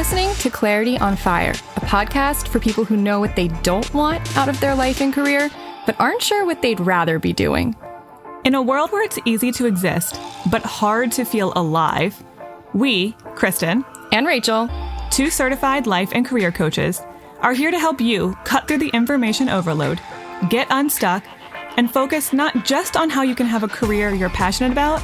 listening to Clarity on Fire, a podcast for people who know what they don't want out of their life and career, but aren't sure what they'd rather be doing. In a world where it's easy to exist, but hard to feel alive, we, Kristen and Rachel, two certified life and career coaches, are here to help you cut through the information overload, get unstuck, and focus not just on how you can have a career you're passionate about,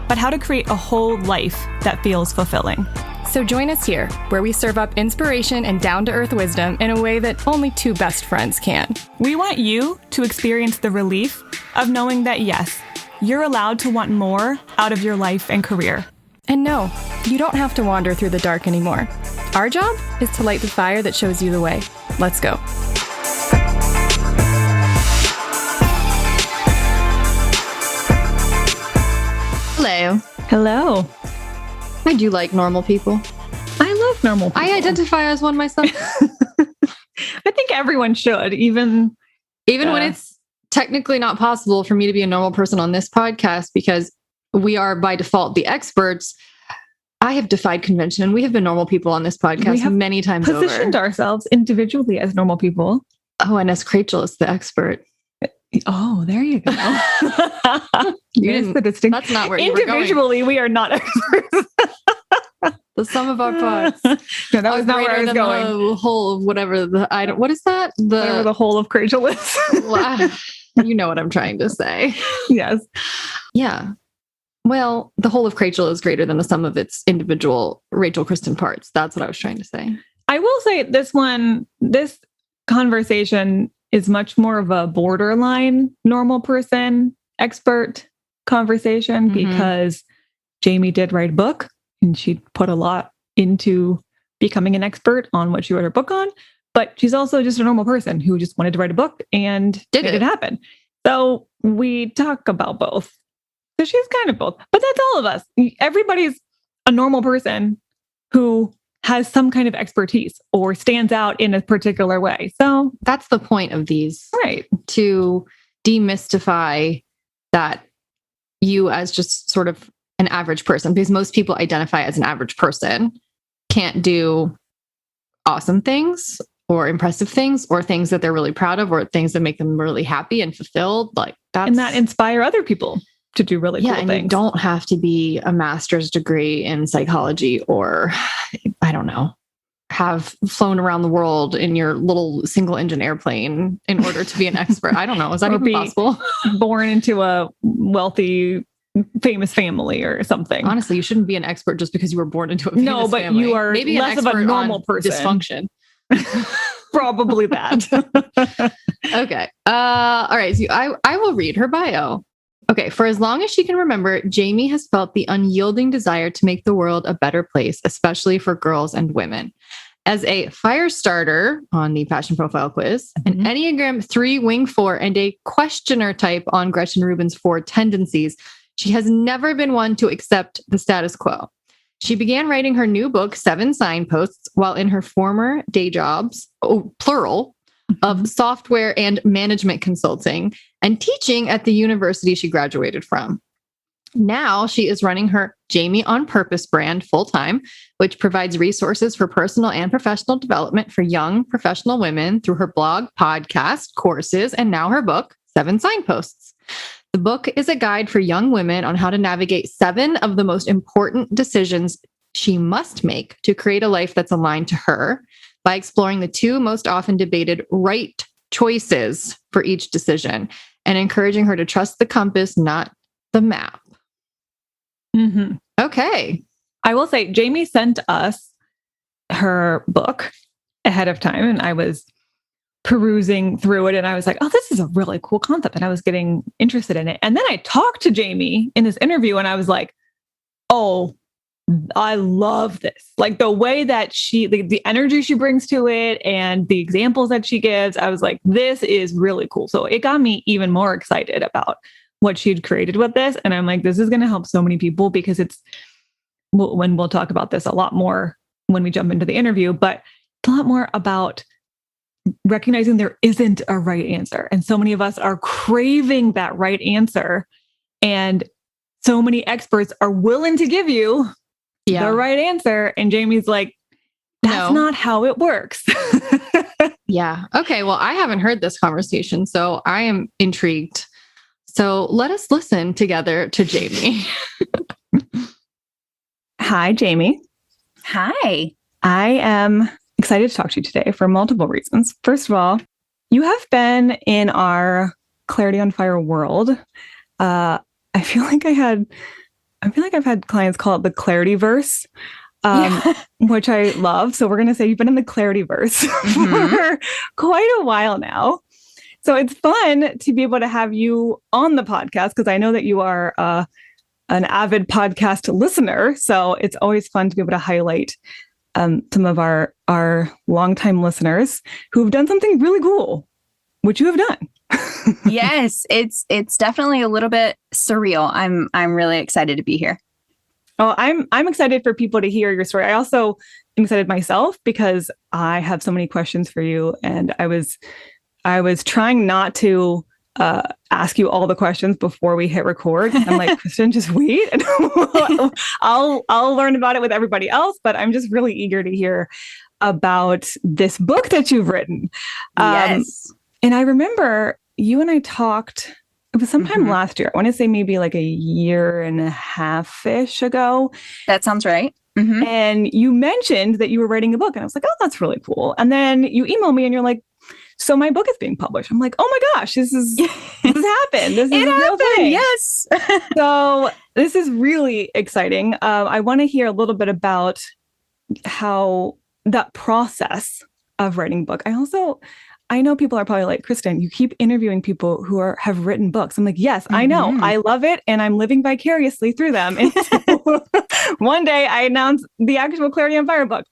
but how to create a whole life that feels fulfilling. So join us here, where we serve up inspiration and down-to-earth wisdom in a way that only two best friends can. We want you to experience the relief of knowing that, yes, you're allowed to want more out of your life and career. And no, you don't have to wander through the dark anymore. Our job is to light the fire that shows you the way. Let's go. Hello. Hello. I do like normal people. I love normal people. I identify as one myself. I think everyone should, even when it's technically not possible for me to be a normal person on this podcast, because we are by default the experts. I have defied convention, and we have been normal people on this podcast many times over. Positioned ourselves individually as normal people. Oh, and as Rachel is the expert. Oh, there you go. There's the distinction. That's not where you were going. Individually, we are not experts. The sum of our parts. No, that was not where I was going. The whole of whatever the item. What is that? Whatever the whole of Rachel is. You know what I'm trying to say. Yes. Yeah. Well, the whole of Rachel is greater than the sum of its individual Rachel Kristen parts. That's what I was trying to say. I will say this conversation is much more of a borderline normal person expert conversation, because Jamie did write a book and she put a lot into becoming an expert on what she wrote her book on, but she's also just a normal person who just wanted to write a book and did it happen. So we talk about both. So she's kind of both, but that's all of us. Everybody's a normal person who has some kind of expertise or stands out in a particular way. So that's the point of these, right? To demystify that you as just sort of an average person, because most people identify as an average person, can't do awesome things or impressive things or things that they're really proud of or things that make them really happy and fulfilled. Like that. And that inspire other people to do really cool things. You don't have to be a master's degree in psychology or, I don't know, have flown around the world in your little single engine airplane in order to be an expert. I don't know. Is that even possible? Born into a wealthy, famous family or something. Honestly, you shouldn't be an expert just because you were born into a famous family. No, but you are maybe less of a normal person. Dysfunction. Probably that. Okay. All right. So I will read her bio. Okay, for as long as she can remember, Jamie has felt the unyielding desire to make the world a better place, especially for girls and women. As a fire starter on the Passion Profile quiz, an Enneagram 3 Wing 4, and a questioner type on Gretchen Rubin's 4 tendencies, she has never been one to accept the status quo. She began writing her new book, 7 Signposts, while in her former day jobs, plural, of software and management consulting and teaching at the university she graduated from. Now she is running her Jamie on Purpose brand full-time, which provides resources for personal and professional development for young professional women through her blog, podcast, courses, and now her book, 7 Signposts. The book is a guide for young women on how to navigate 7 of the most important decisions she must make to create a life that's aligned to her, by exploring the 2 most often debated right choices for each decision and encouraging her to trust the compass, not the map. Okay. I will say Jamie sent us her book ahead of time, and I was perusing through it and I was like, oh, this is a really cool concept. And I was getting interested in it. And then I talked to Jamie in this interview and I was like, oh, I love this. Like the way that the energy she brings to it and the examples that she gives, I was like, this is really cool. So it got me even more excited about what she'd created with this. And I'm like, this is going to help so many people, because when we'll talk about this a lot more when we jump into the interview, but it's a lot more about recognizing there isn't a right answer. And so many of us are craving that right answer. And so many experts are willing to give you the right answer. And Jamie's like, That's not how it works. Yeah. Okay. Well, I haven't heard this conversation, so I am intrigued. So let us listen together to Jamie. Hi, Jamie. Hi. I am excited to talk to you today for multiple reasons. First of all, you have been in our Clarity on Fire world. I feel like I've had clients call it the Clarity verse, which I love. So we're going to say you've been in the Clarity verse for quite a while now. So it's fun to be able to have you on the podcast because I know that you are an avid podcast listener. So it's always fun to be able to highlight some of our longtime listeners who have done something really cool, which you have done. Yes, it's definitely a little bit surreal. I'm really excited to be here. Oh, I'm excited for people to hear your story. I also am excited myself because I have so many questions for you, and I was trying not to ask you all the questions before we hit record. I'm like, Kristen, just wait. I'll learn about it with everybody else, but I'm just really eager to hear about this book that you've written. Yes. And I remember you and I talked, it was sometime last year. I want to say maybe like a year and a half-ish ago. That sounds right. Mm-hmm. And you mentioned that you were writing a book. And I was like, oh, that's really cool. And then you emailed me and you're like, so my book is being published. I'm like, oh my gosh, this has happened. This is a real thing. Yes. So this is really exciting. I want to hear a little bit about how that process of writing a book. I know people are probably like, Kristen, you keep interviewing people who have written books. I'm like, yes, I know. I love it. And I'm living vicariously through them. And so one day I announced the actual Clarity on Fire book.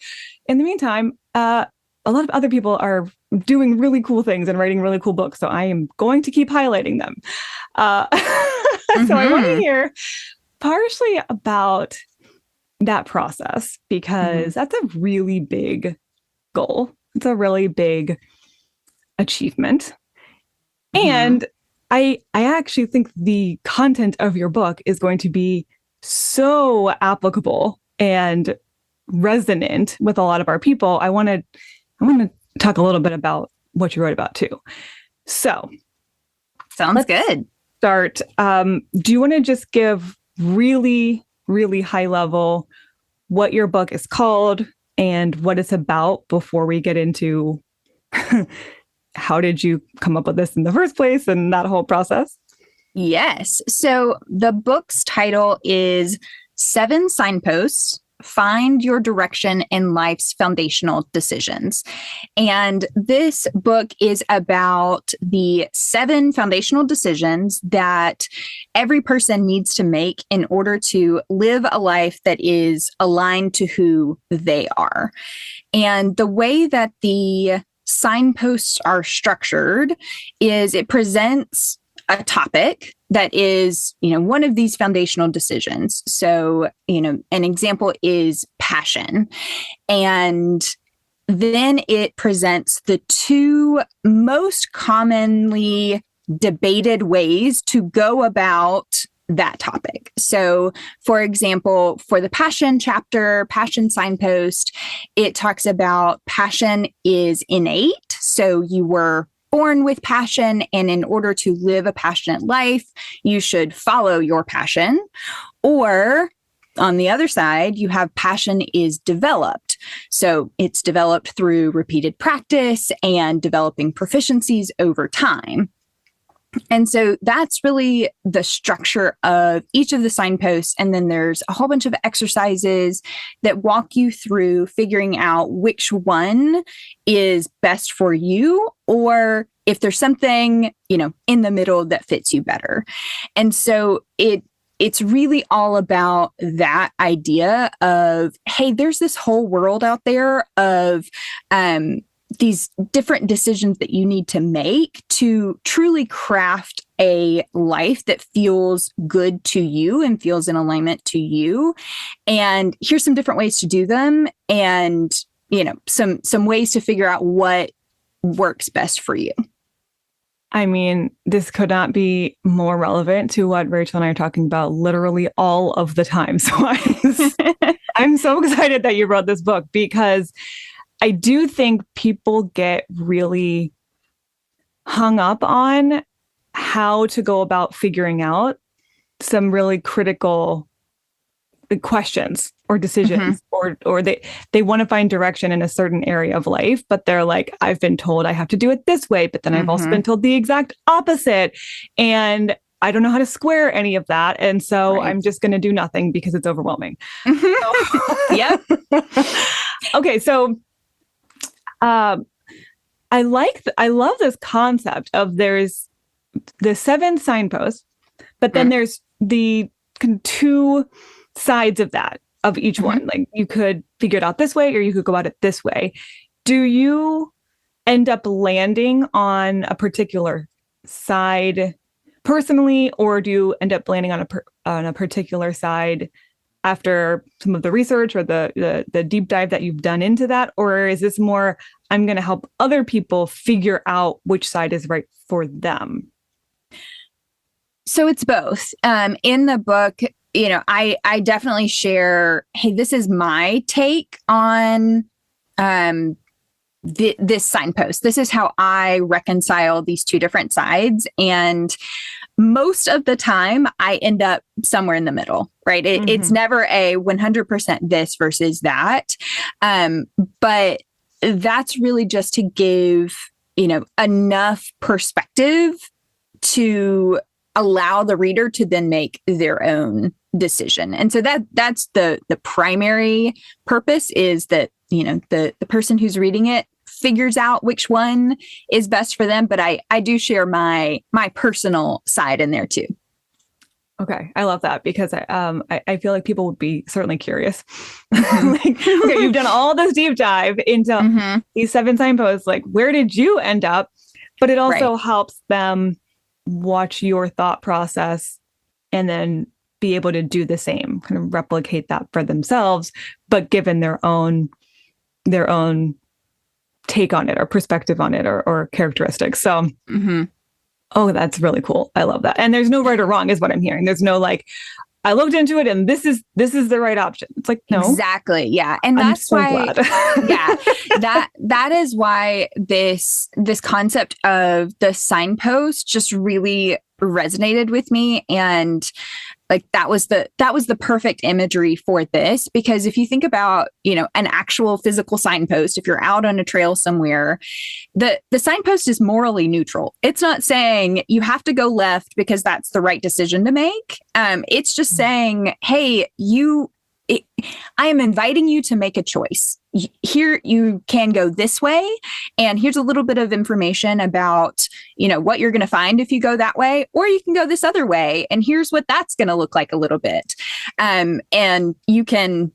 In the meantime, a lot of other people are doing really cool things and writing really cool books. So I am going to keep highlighting them. So I want to hear partially about that process because that's a really big goal. It's a really big achievement. And I actually think the content of your book is going to be so applicable and resonant with a lot of our people. I want to talk a little bit about what you wrote about too. So sounds good. Start. Do you want to just give really, really high level what your book is called and what it's about before we get into how did you come up with this in the first place and that whole process? Yes. So the book's title is 7 Signposts, Find Your Direction in Life's Foundational Decisions. And this book is about the 7 foundational decisions that every person needs to make in order to live a life that is aligned to who they are. And the way that the signposts are structured is it presents a topic that is, one of these foundational decisions. So, an example is passion. And then it presents the 2 most commonly debated ways to go about that topic. So, for example, for the passion chapter, passion signpost, it talks about passion is innate. So you were born with passion, and in order to live a passionate life, you should follow your passion. Or on the other side, you have passion is developed. So it's developed through repeated practice and developing proficiencies over time. And so that's really the structure of each of the signposts. And then there's a whole bunch of exercises that walk you through figuring out which one is best for you, or if there's something, in the middle that fits you better. And so it's really all about that idea of, hey, there's this whole world out there of, these different decisions that you need to make to truly craft a life that feels good to you and feels in alignment to you. And here's some different ways to do them, and some ways to figure out what works best for you. I mean, this could not be more relevant to what Rachel and I are talking about literally all of the time. So I'm so excited that you wrote this book, because I do think people get really hung up on how to go about figuring out some really critical questions or decisions, or they want to find direction in a certain area of life, but they're like, I've been told I have to do it this way, but then I've also been told the exact opposite, and I don't know how to square any of that, and so I'm just going to do nothing because it's overwhelming. Yep. Okay, so I love this concept of there's the 7 signposts, but then there's the 2 sides of that, of each one. Like, you could figure it out this way, or you could go about it this way. Do you end up landing on a particular side personally, or do you end up landing on a particular side after some of the research or the deep dive that you've done into that? Or is this more, I'm going to help other people figure out which side is right for them? So it's both. In the book, I definitely share, hey, this is my take on this signpost. This is how I reconcile these 2 different sides. And most of the time, I end up somewhere in the middle, right? It's never a 100% this versus that. But that's really just to give, enough perspective to allow the reader to then make their own decision. And so that's the primary purpose, is that, the person who's reading it figures out which one is best for them. But I do share my personal side in there too. Okay. I love that, because I feel like people would be certainly curious. Like, okay, you've done all this deep dive into these 7 signposts. Like, where did you end up? But it also helps them watch your thought process and then be able to do the same, kind of replicate that for themselves, but given their own take on it, or perspective on it, or characteristics. So, oh, that's really cool. I love that. And there's no right or wrong, is what I'm hearing. There's no like, I looked into it and this is the right option. It's like, no. Exactly. Yeah. And that's why, yeah, that is why this concept of the signpost just really resonated with me. And like, that was the perfect imagery for this, because if you think about, an actual physical signpost, if you're out on a trail somewhere, the signpost is morally neutral. It's not saying you have to go left because that's the right decision to make. It's just saying, hey, I am inviting you to make a choice. Here, you can go this way, and here's a little bit of information about, what you're going to find if you go that way, or you can go this other way, and here's what that's going to look like a little bit. And you can,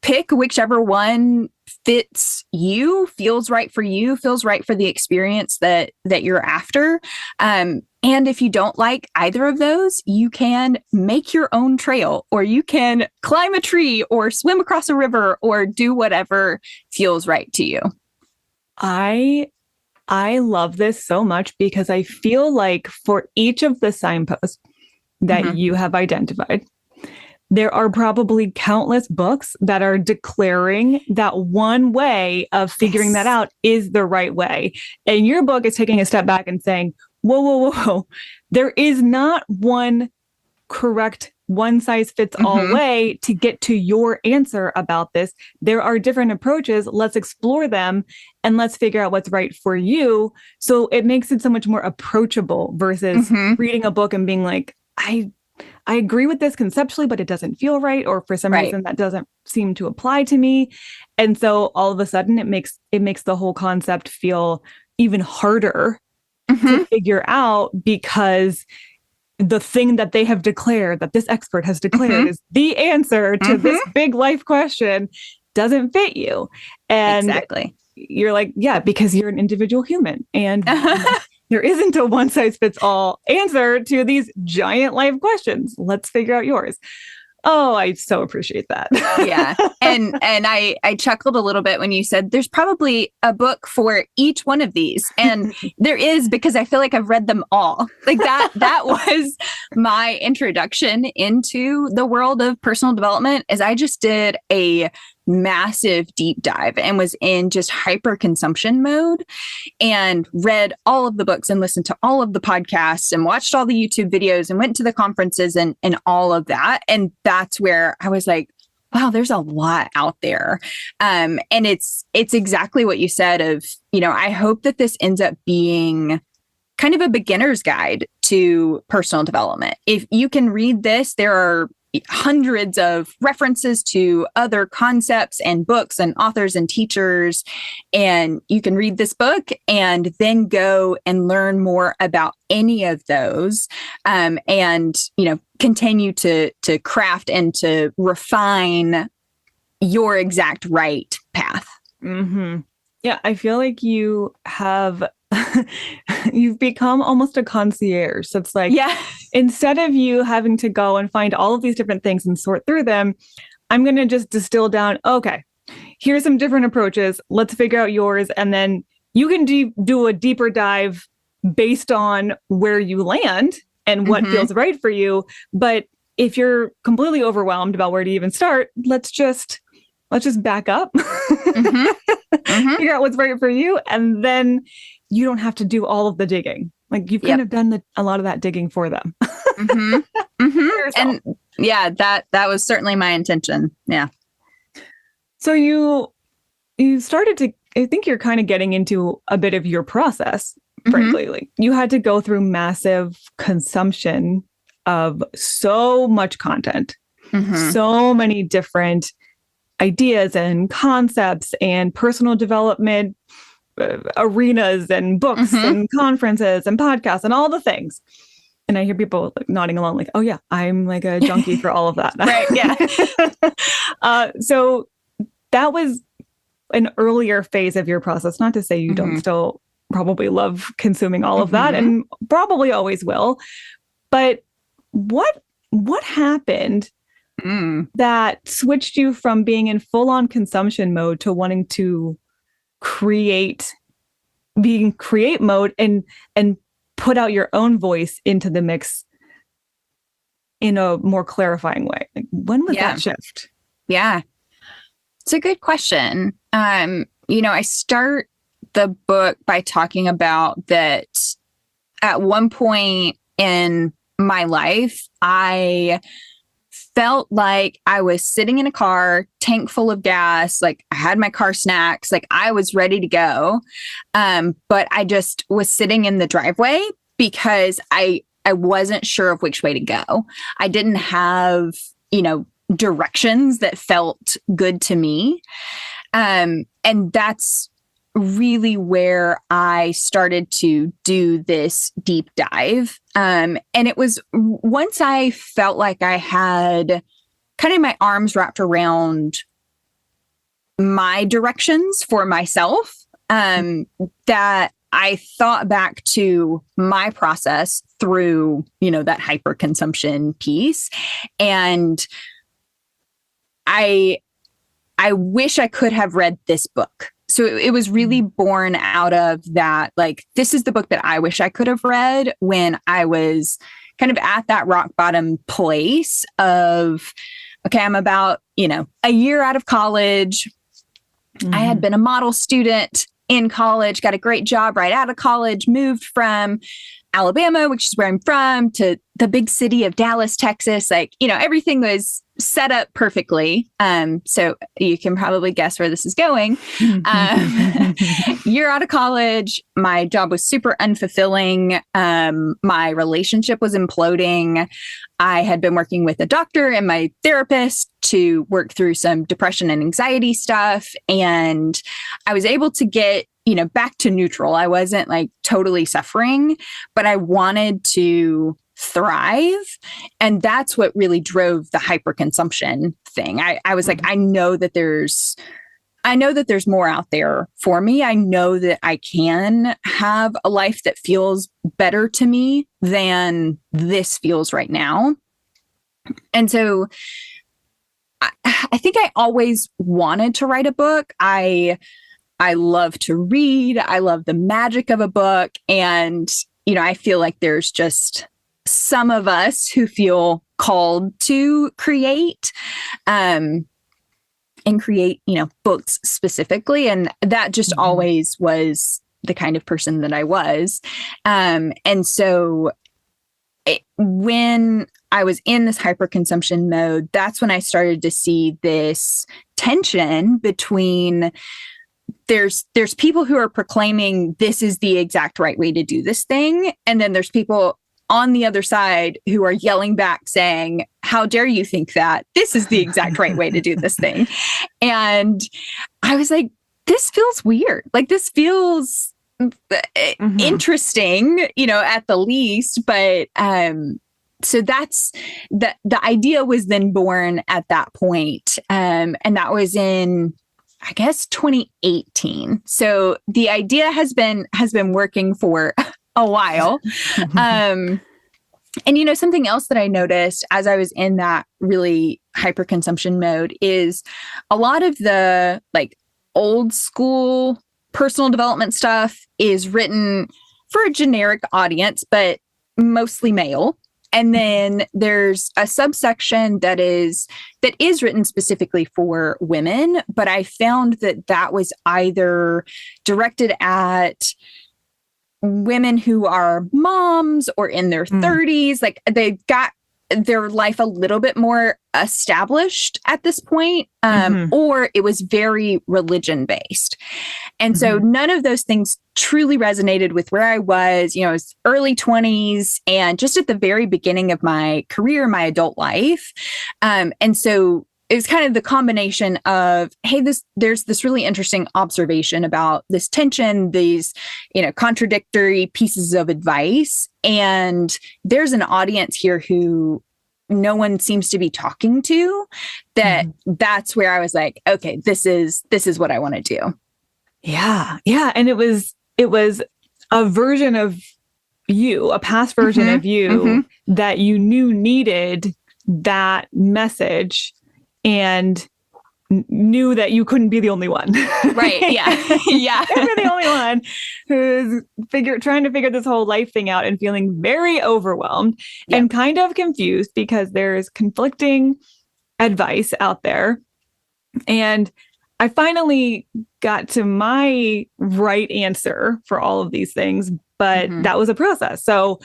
pick whichever one fits you, feels right for you, feels right for the experience that you're after. And if you don't like either of those, you can make your own trail, or you can climb a tree, or swim across a river, or do whatever feels right to you. I love this so much, because I feel like for each of the signposts that you have identified, there are probably countless books that are declaring that one way of figuring that out is the right way. And your book is taking a step back and saying, whoa. There is not one correct, one size fits all way to get to your answer about this. There are different approaches. Let's explore them and let's figure out what's right for you. So it makes it so much more approachable versus reading a book and being like, I agree with this conceptually, but it doesn't feel right. Or for some reason that doesn't seem to apply to me. And so all of a sudden it makes the whole concept feel even harder to figure out, because the thing that they have declared, that this expert has declared is the answer to this big life question, doesn't fit you. And exactly. You're like, yeah, because you're an individual human, and there isn't a one size fits all answer to these giant life questions. Let's figure out yours. Oh, I so appreciate that. Yeah. And I chuckled a little bit when you said there's probably a book for each one of these. And there is, because I feel like I've read them all. Like that was my introduction into the world of personal development, is I just did a massive deep dive and was in just hyper consumption mode and read all of the books and listened to all of the podcasts and watched all the YouTube videos and went to the conferences and all of that. And that's where I was like, wow, there's a lot out there. And it's exactly what you said of, I hope that this ends up being kind of a beginner's guide to personal development. If you can read this, there are hundreds of references to other concepts and books and authors and teachers. And you can read this book and then go and learn more about any of those, and, continue to craft and to refine your exact right path. Mm-hmm. Yeah, I feel like you have you've become almost a concierge. So it's like, instead of you having to go and find all of these different things and sort through them, I'm going to just distill down, okay, here's some different approaches. Let's figure out yours. And then you can do a deeper dive based on where you land and what feels right for you. But if you're completely overwhelmed about where to even start, let's just back up, figure out what's right for you. And then you don't have to do all of the digging. Like you've kind of done a lot of that digging for them. And yeah, that was certainly my intention. Yeah. So you started to, I think you're kind of getting into a bit of your process, frankly. Like you had to go through massive consumption of so much content, so many different ideas and concepts and personal development arenas and books and conferences and podcasts and all the things. And I hear people like nodding along like, oh yeah, I'm like a junkie for all of that. Right. Yeah. So that was an earlier phase of your process. Not to say you don't still probably love consuming all of that and probably always will. But what happened that switched you from being in full-on consumption mode to wanting to create mode and put out your own voice into the mix in a more clarifying way? Like, when was that shift? Yeah. It's a good question. I start the book by talking about that at one point in my life, I felt like I was sitting in a car, tank full of gas, like I had my car snacks, like I was ready to go. But I just was sitting in the driveway because I wasn't sure of which way to go. I didn't have, directions that felt good to me. And that's really where I started to do this deep dive. And it was once I felt like I had kind of my arms wrapped around my directions for myself, that I thought back to my process through, that hyperconsumption piece. And I wish I could have read this book. So it was really born out of that, like, this is the book that I wish I could have read when I was kind of at that rock bottom place of, okay, I'm about, a year out of college. I had been a model student in college, got a great job right out of college, moved from Alabama, which is where I'm from, to the big city of Dallas, Texas. Like, everything was set up perfectly. So you can probably guess where this is going. Year out of college, my job was super unfulfilling. My relationship was imploding. I had been working with a doctor and my therapist to work through some depression and anxiety stuff. And I was able to get, back to neutral. I wasn't like totally suffering, but I wanted to thrive. And that's what really drove the hyperconsumption thing. I was like, I know that there's more out there for me. I know that I can have a life that feels better to me than this feels right now. And so I think I always wanted to write a book. I love to read. I love the magic of a book. And, I feel like there's just some of us who feel called to create, and create, books specifically. And that just always was the kind of person that I was. And so when I was in this hyperconsumption mode, that's when I started to see this tension between there's people who are proclaiming this is the exact right way to do this thing. And then there's people on the other side who are yelling back saying, how dare you think that this is the exact right way to do this thing? And I was like, this feels weird. Like, this feels interesting, at the least. But so that's the idea was then born at that point. And that was in, I guess, 2018. So the idea has been working for a while. And, something else that I noticed as I was in that really hyperconsumption mode is a lot of the old school personal development stuff is written for a generic audience, but mostly male. And then there's a subsection that is written specifically for women, but I found that was either directed at women who are moms or in their 30s, like they've got their life a little bit more established at this point, or it was very religion based. And so none of those things truly resonated with where I was. I was early 20s and just at the very beginning of my career, my adult life. And so it was kind of the combination of, hey, there's this really interesting observation about this tension, these, contradictory pieces of advice. And there's an audience here who no one seems to be talking to, that's where I was like, okay, this is what I want to do. Yeah. Yeah. And it was a version of you, a past version of you that you knew needed that message and knew that you couldn't be the only one. Right. Yeah. Yeah. You're the only one who's trying to figure this whole life thing out and feeling very overwhelmed and kind of confused because there's conflicting advice out there. And I finally got to my right answer for all of these things, but that was a process. So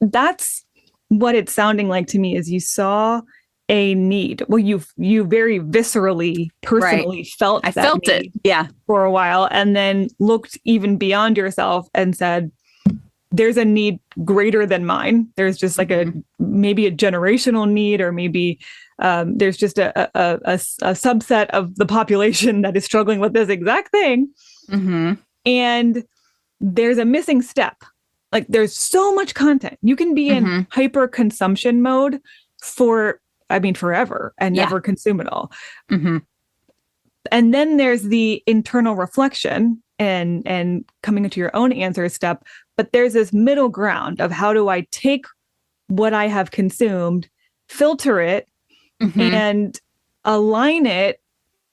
that's what it's sounding like to me is you saw a need. Well, you very viscerally, personally felt that felt need it. For a while, and then looked even beyond yourself and said, there's a need greater than mine. There's just like maybe a generational need, or maybe there's just a subset of the population that is struggling with this exact thing. And there's a missing step. Like, there's so much content. You can be in hyper consumption mode forever and never consume it all. And then there's the internal reflection and coming into your own answer step. But there's this middle ground of how do I take what I have consumed, filter it, and align it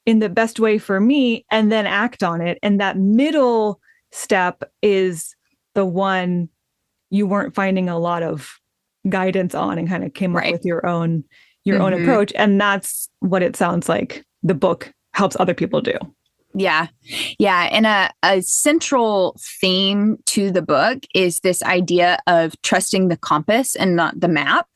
in the best way for me, and then act on it. And that middle step is the one you weren't finding a lot of guidance on, and kind of came up with your own approach. And that's what it sounds like the book helps other people do. Yeah. Yeah. And a central theme to the book is this idea of trusting the compass and not the map.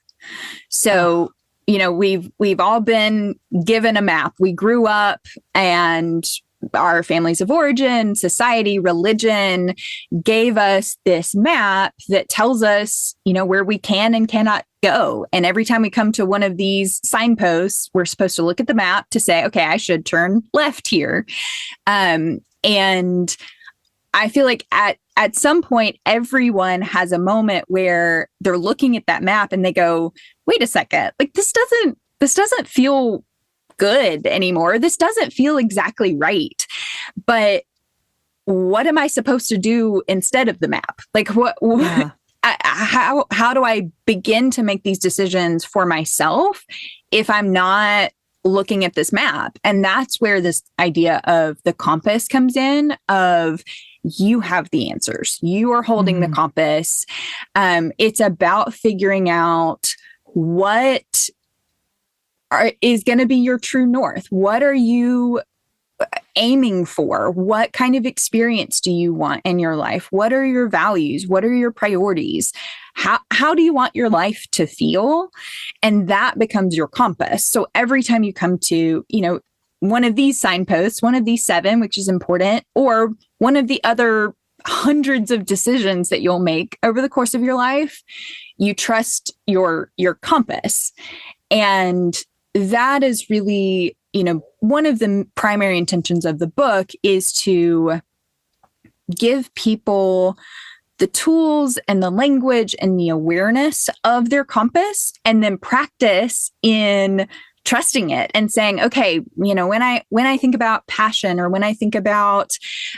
So, we've all been given a map. We grew up, and our families of origin, society, religion gave us this map that tells us, where we can and cannot go. And every time we come to one of these signposts, we're supposed to look at the map to say, okay, I should turn left here. And I feel like at some point, everyone has a moment where they're looking at that map and they go, wait a second, like this doesn't feel good anymore. This doesn't feel exactly right. But what am I supposed to do instead of the map? Like how do I begin to make these decisions for myself if I'm not looking at this map? And that's where this idea of the compass comes in, of you have the answers. You are holding the compass. It's about figuring out what is going to be your true north. What are you aiming for? What kind of experience do you want in your life? What are your values? What are your priorities? How do you want your life to feel? And that becomes your compass. So every time you come to, one of these signposts, one of these 7, which is important, or one of the other hundreds of decisions that you'll make over the course of your life, you trust your compass. And that is really, one of the primary intentions of the book is to give people the tools and the language and the awareness of their compass, and then practice in trusting it and saying, okay, when I think about passion, or when I think about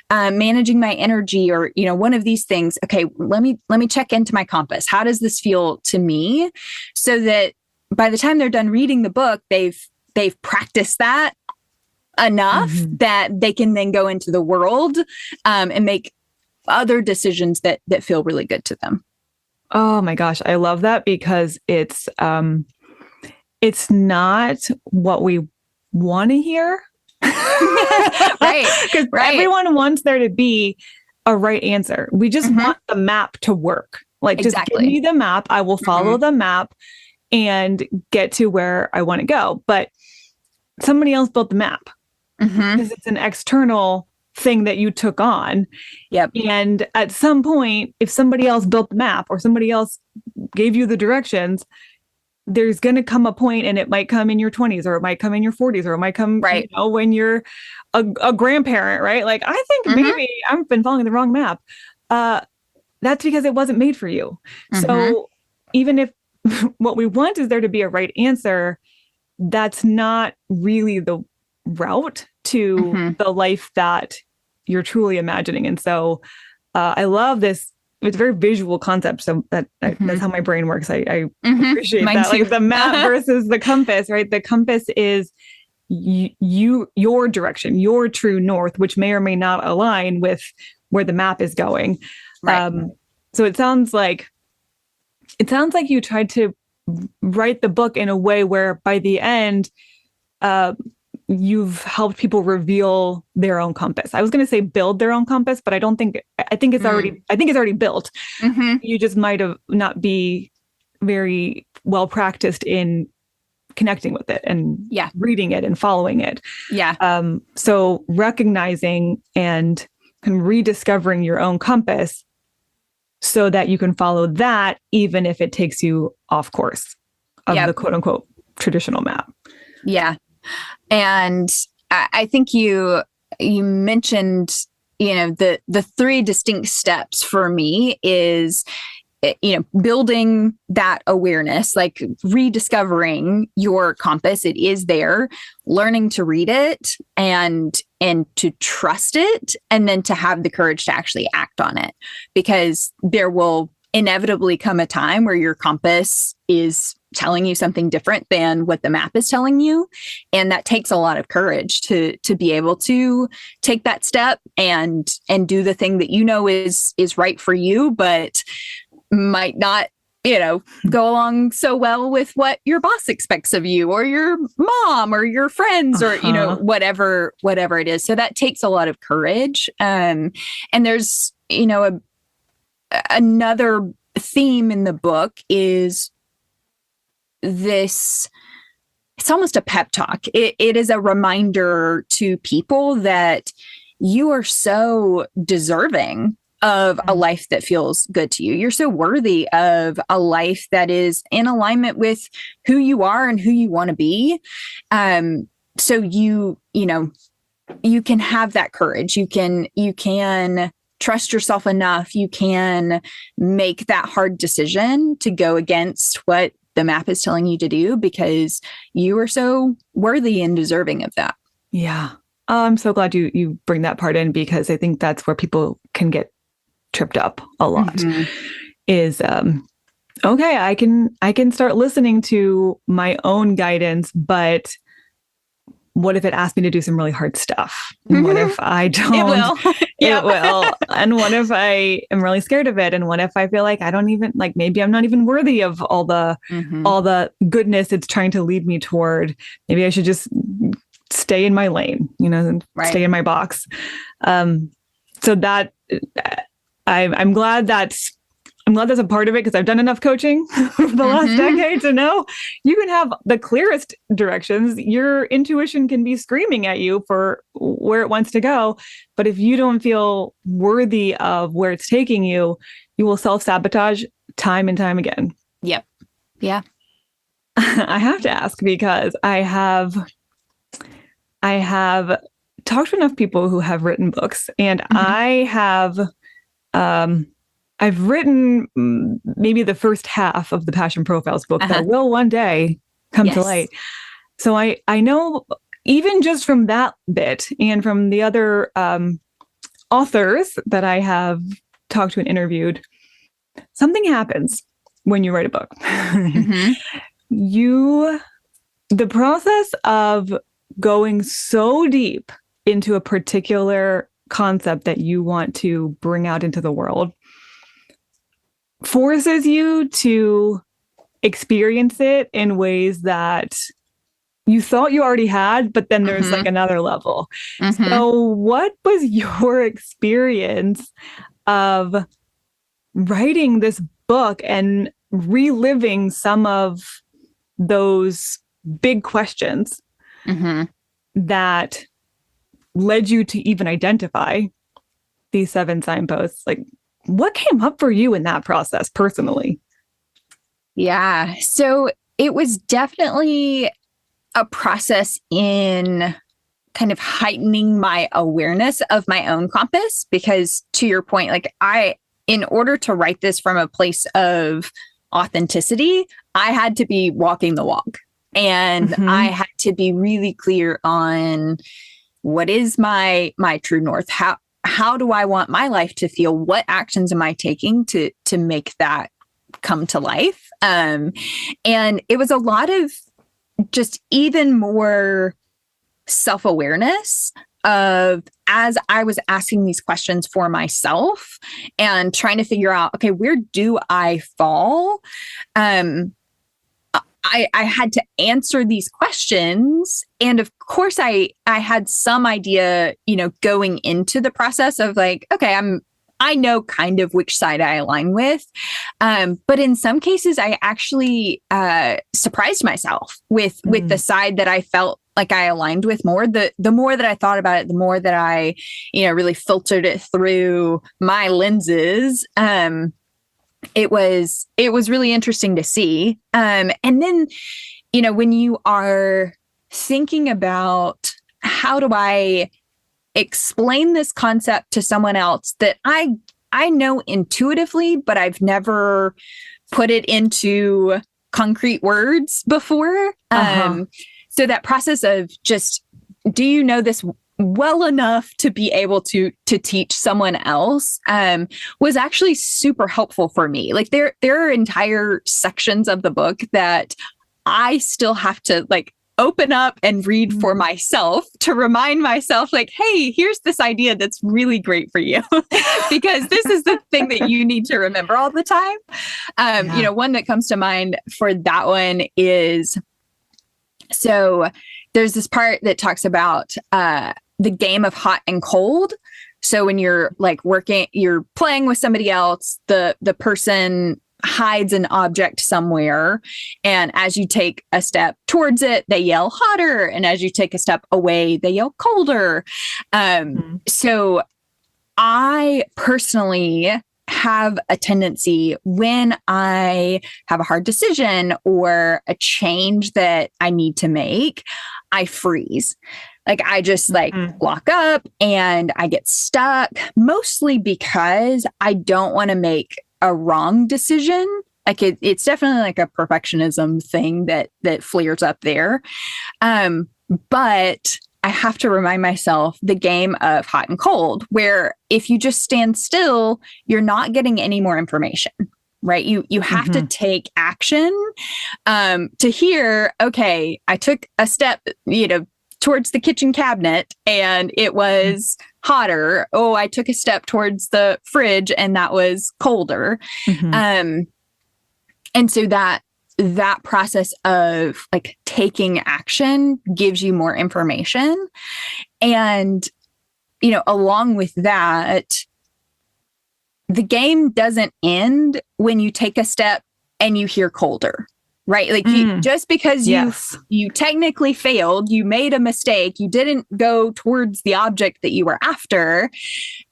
managing my energy, or, one of these things, okay, let me check into my compass. How does this feel to me? So that by the time they're done reading the book, they've practiced that enough that they can then go into the world and make other decisions that feel really good to them. Oh my gosh, I love that, because it's not what we want to hear. Right. Because everyone wants there to be a right answer. We just want the map to work. Like, just give me the map. I will follow the map and get to where I want to go. But somebody else built the map, because it's an external thing that you took on. Yep. And at some point, if somebody else built the map, or somebody else gave you the directions, there's going to come a point, and it might come in your 20s, or it might come in your 40s, or it might come when you're a grandparent, right? Like, I think maybe I've been following the wrong map. That's because it wasn't made for you. So even if what we want is there to be a right answer, that's not really the route to the life that you're truly imagining. And so I love this. It's a very visual concept. So that's how my brain works. I appreciate Mine that. too. Like the map versus the compass, right? The compass is your direction, your true north, which may or may not align with where the map is going. Right. So it sounds like you tried to write the book in a way where by the end, you've helped people reveal their own compass. I was going to say build their own compass, but I think it's already built. You just might have not be very well practiced in connecting with it and reading it and following it. Yeah. So recognizing and rediscovering your own compass so that you can follow that, even if it takes you off course of the quote unquote traditional map. Yeah. And I think you mentioned, the 3 distinct steps for me is, building that awareness, like rediscovering your compass. It is there, learning to read it and to trust it, and then to have the courage to actually act on it, because there will inevitably come a time where your compass is telling you something different than what the map is telling you. And that takes a lot of courage to be able to take that step and do the thing that is right for you, but might not, go along so well with what your boss expects of you, or your mom, or your friends, or, whatever it is. So that takes a lot of courage. And there's, another theme in the book is this. It's almost a pep talk. It is a reminder to people that you are so deserving of a life that feels good to you. You're so worthy of a life that is in alignment with who you are and who you want to be. So you can have that courage. You can trust yourself enough. You can make that hard decision to go against what the map is telling you to do, because you are so worthy and deserving of that. Yeah. I'm so glad you bring that part in, because I think that's where people can get tripped up a lot. okay, I can start listening to my own guidance, but what if it asks me to do some really hard stuff? What if I don't? It will. It will. And what if I am really scared of it? And what if I feel like I don't even, like, maybe I'm not even worthy of all the goodness it's trying to lead me toward. Maybe I should just stay in my lane, and stay in my box. So that I'm glad that's a part of it, because I've done enough coaching for the last decade to know you can have the clearest directions. Your intuition can be screaming at you for where it wants to go. But if you don't feel worthy of where it's taking you, you will self-sabotage time and time again. Yep. Yeah. I have to ask, because I have talked to enough people who have written books, and I've written maybe the first half of the Passion Profiles book that will one day come to light. So I know, even just from that bit and from the other authors that I have talked to and interviewed, something happens when you write a book. The process of going so deep into a particular concept that you want to bring out into the world forces you to experience it in ways that you thought you already had, but then there's like another level. So what was your experience of writing this book and reliving some of those big questions that led you to even identify these 7 signposts? Like, what came up for you in that process personally? Yeah. So it was definitely a process in kind of heightening my awareness of my own compass, because to your point, like, in order to write this from a place of authenticity, I had to be walking the walk, and I had to be really clear on what is my true north. How do I want my life to feel? What actions am I taking to make that come to life? And it was a lot of just even more self-awareness of, as I was asking these questions for myself and trying to figure out, okay, where do I fall? I had to answer these questions. And of course, I had some idea, going into the process of like, okay, I know kind of which side I align with. But in some cases, I actually surprised myself with the side that I felt like I aligned with more. The more that I thought about it, the more that I, really filtered it through my lenses. It was really interesting to see. And then, when you are thinking about, how do I explain this concept to someone else that I know intuitively, but I've never put it into concrete words before. So that process of just, do you know this well enough to be able to teach someone else, was actually super helpful for me. Like, there are entire sections of the book that I still have to like open up and read for myself to remind myself, like, hey, here's this idea that's really great for you, because this is the thing that you need to remember all the time. One that comes to mind for that one is, so there's this part that talks about the game of hot and cold. So when you're like you're playing with somebody else, the person hides an object somewhere. And as you take a step towards it, they yell hotter. And as you take a step away, they yell colder. So I personally have a tendency, when I have a hard decision or a change that I need to make, I freeze. Like, I just lock up and I get stuck, mostly because I don't want to make a wrong decision. Like, it's definitely like a perfectionism thing that flares up there. But I have to remind myself the game of hot and cold, where if you just stand still, you're not getting any more information. right? You have to take action to hear, okay, I took a step, towards the kitchen cabinet and it was hotter. Oh, I took a step towards the fridge and that was colder. And so that process of like taking action gives you more information. And, along with that, the game doesn't end when you take a step and you hear colder. Right? Like just because you technically failed, you made a mistake, you didn't go towards the object that you were after,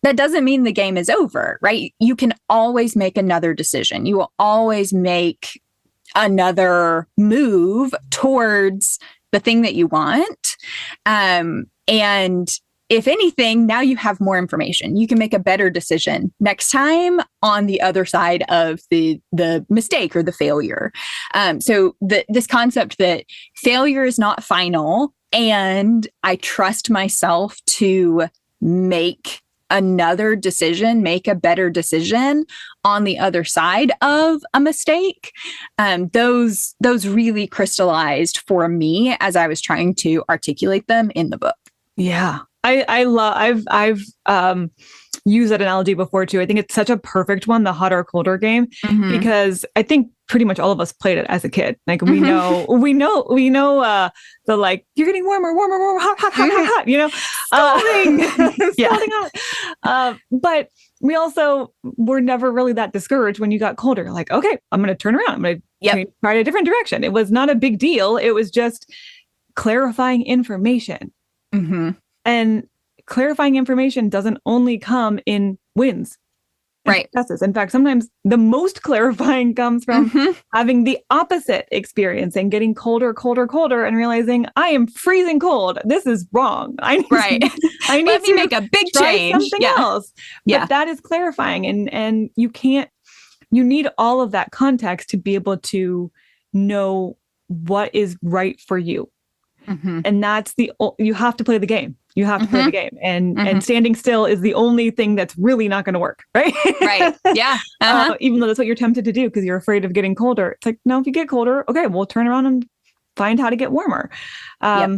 that doesn't mean the game is over, right? You can always make another decision. You will always make another move towards the thing that you want. And if anything, now you have more information. You can make a better decision next time on the other side of the mistake or the failure. So this concept that failure is not final, and I trust myself to make another decision, make a better decision on the other side of a mistake. Those really crystallized for me as I was trying to articulate them in the book. Yeah. I've used that analogy before too. I think it's such a perfect one, the hotter colder game, because I think pretty much all of us played it as a kid. Like we know the like, you're getting warmer, hot, scalding hot. But we also were never really that discouraged when you got colder. Like, okay, I'm going to turn around. I'm going to try a different direction. It was not a big deal. It was just clarifying information. And clarifying information doesn't only come in wins. Right. Successes. In fact, sometimes the most clarifying comes from having the opposite experience and getting colder and realizing I am freezing cold. This is wrong. I need Let me make a big change. Something else. But that is clarifying. And you need all of that context to be able to know what is right for you. And that's you have to play the game. You have to play the game, and standing still is the only thing that's really not going to work, right? Right. Yeah. Even though that's what you're tempted to do because you're afraid of getting colder. It's like, no, if you get colder, okay, we'll turn around and find how to get warmer. I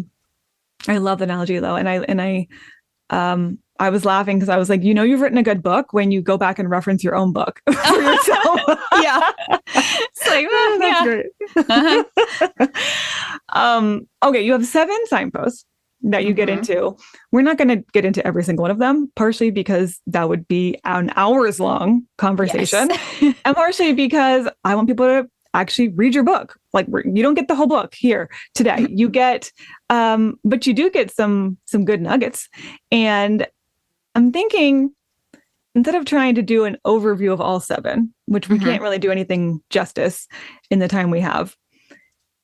love the analogy though, and I was laughing because I was like, you've written a good book when you go back and reference your own book for yourself. It's like, that's great. Okay, you have 7 signposts that you get into. We're not going to get into every single one of them, partially because that would be an hours long conversation, and partially because I want people to actually read your book. Like you don't get the whole book here today. You get, but you do get some good nuggets. And I'm thinking, instead of trying to do an overview of all 7, which we can't really do anything justice in the time we have,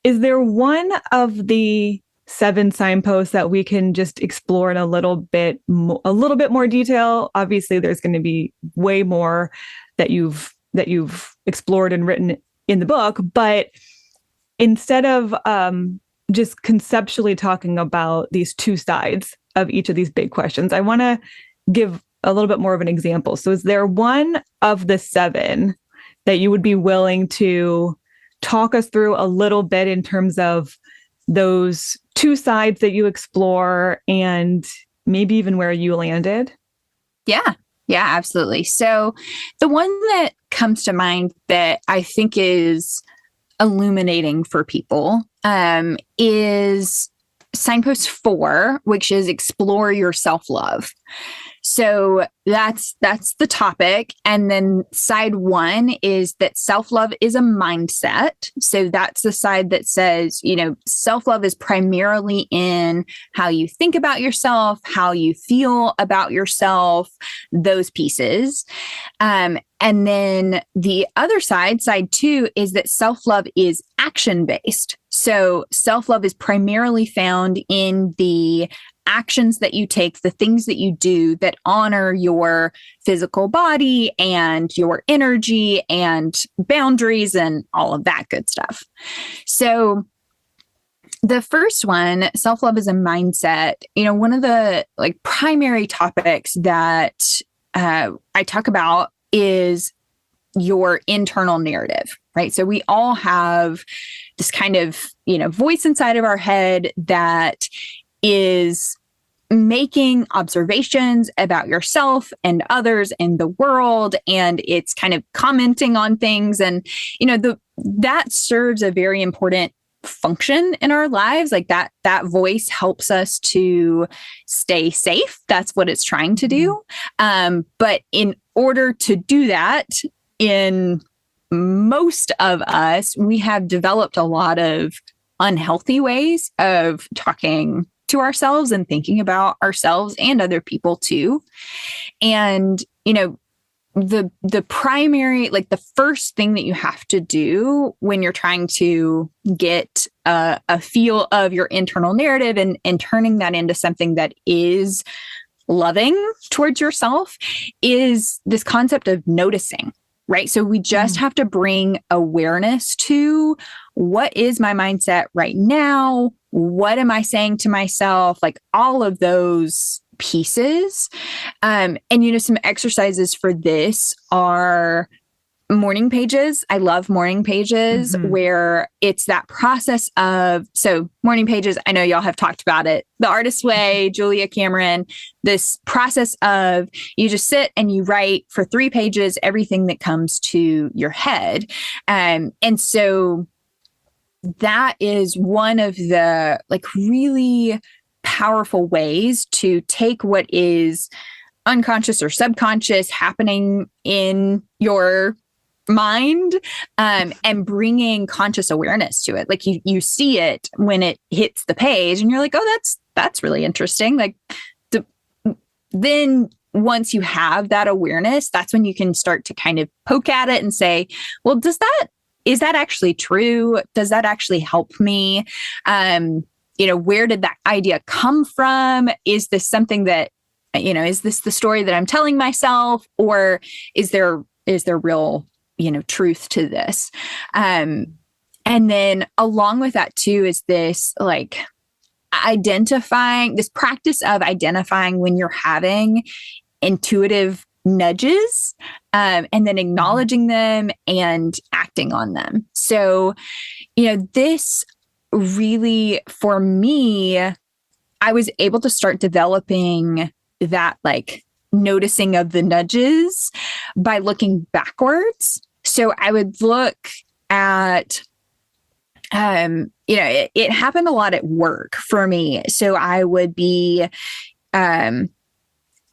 is there one of the 7 signposts that we can just explore in a little bit more detail? Obviously, there's going to be way more that you've explored and written in the book, but instead of just conceptually talking about these 2 sides of each of these big questions, I want to give a little bit more of an example. So is there one of the 7 that you would be willing to talk us through a little bit in terms of those 2 sides that you explore and maybe even where you landed? Yeah, absolutely. So the one that comes to mind that I think is illuminating for people is signpost 4, which is explore your self-love. So that's the topic. And then side 1 is that self-love is a mindset. So that's the side that says, self-love is primarily in how you think about yourself, how you feel about yourself, those pieces. And then the other side 2, is that self-love is action-based. So self-love is primarily found in the actions that you take, the things that you do that honor your physical body and your energy and boundaries and all of that good stuff. So the first one, self-love is a mindset. One of the primary topics that I talk about is your internal narrative, right? So we all have this kind of, voice inside of our head that is making observations about yourself and others and the world, and it's kind of commenting on things. And, that serves a very important function in our lives. Like that voice helps us to stay safe. That's what it's trying to do. But in order to do that, in most of us, we have developed a lot of unhealthy ways of talking to ourselves and thinking about ourselves and other people too. And, the primary, like the first thing that you have to do when you're trying to get a feel of your internal narrative and turning that into something that is loving towards yourself is this concept of noticing, right? So we just have to bring awareness to what is my mindset right now? What am I saying to myself? Like all of those pieces. And, some exercises for this are morning pages. I love morning pages where it's that process of, so morning pages, I know y'all have talked about it, The Artist's Way, Julia Cameron, this process of you just sit and you write for 3 pages, everything that comes to your head. And so that is one of the really powerful ways to take what is unconscious or subconscious happening in your mind and bringing conscious awareness to it. Like you see it when it hits the page and you're like, oh, that's really interesting. Like then once you have that awareness, that's when you can start to kind of poke at it and say, well, is that actually true? Does that actually help me? Where did that idea come from? Is this something that, is this the story that I'm telling myself, or is there real, truth to this? And then along with that too, is this this practice of identifying when you're having intuitive nudges, and then acknowledging them and acting on them. So, this really, for me, I was able to start developing that noticing of the nudges by looking backwards. So I would look at, it happened a lot at work for me. So I would be,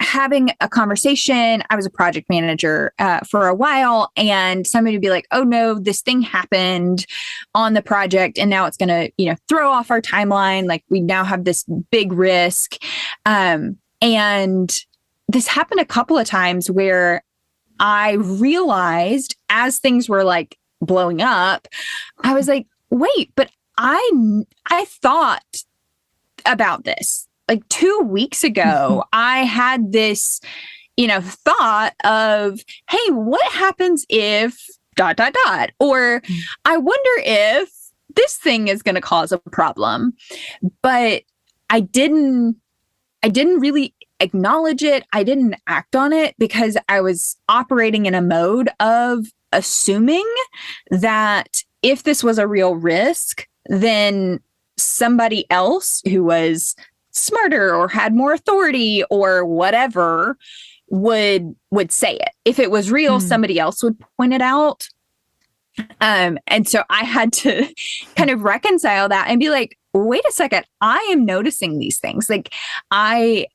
having a conversation. I was a project manager for a while, and somebody would be like, oh no, this thing happened on the project and now it's going to, throw off our timeline. Like we now have this big risk. And this happened a couple of times where I realized as things were blowing up, I was like, wait, but I thought about this. 2 weeks ago, I had this, thought of, hey, what happens if ... Or I wonder if this thing is going to cause a problem. But I didn't really acknowledge it. I didn't act on it because I was operating in a mode of assuming that if this was a real risk, then somebody else who was smarter or had more authority or whatever would say it. If it was real, somebody else would point it out. And so I had to kind of reconcile that and be like, wait a second, I am noticing these things. I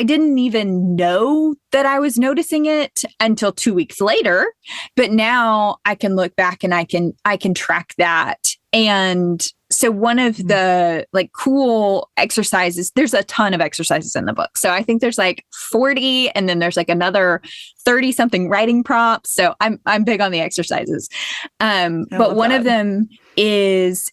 didn't even know that I was noticing it until 2 weeks later, but now I can look back and I can track that. And so one of the cool exercises, there's a ton of exercises in the book. So I think there's 40 and then there's another 30 something writing prompts. So I'm big on the exercises. But one of them is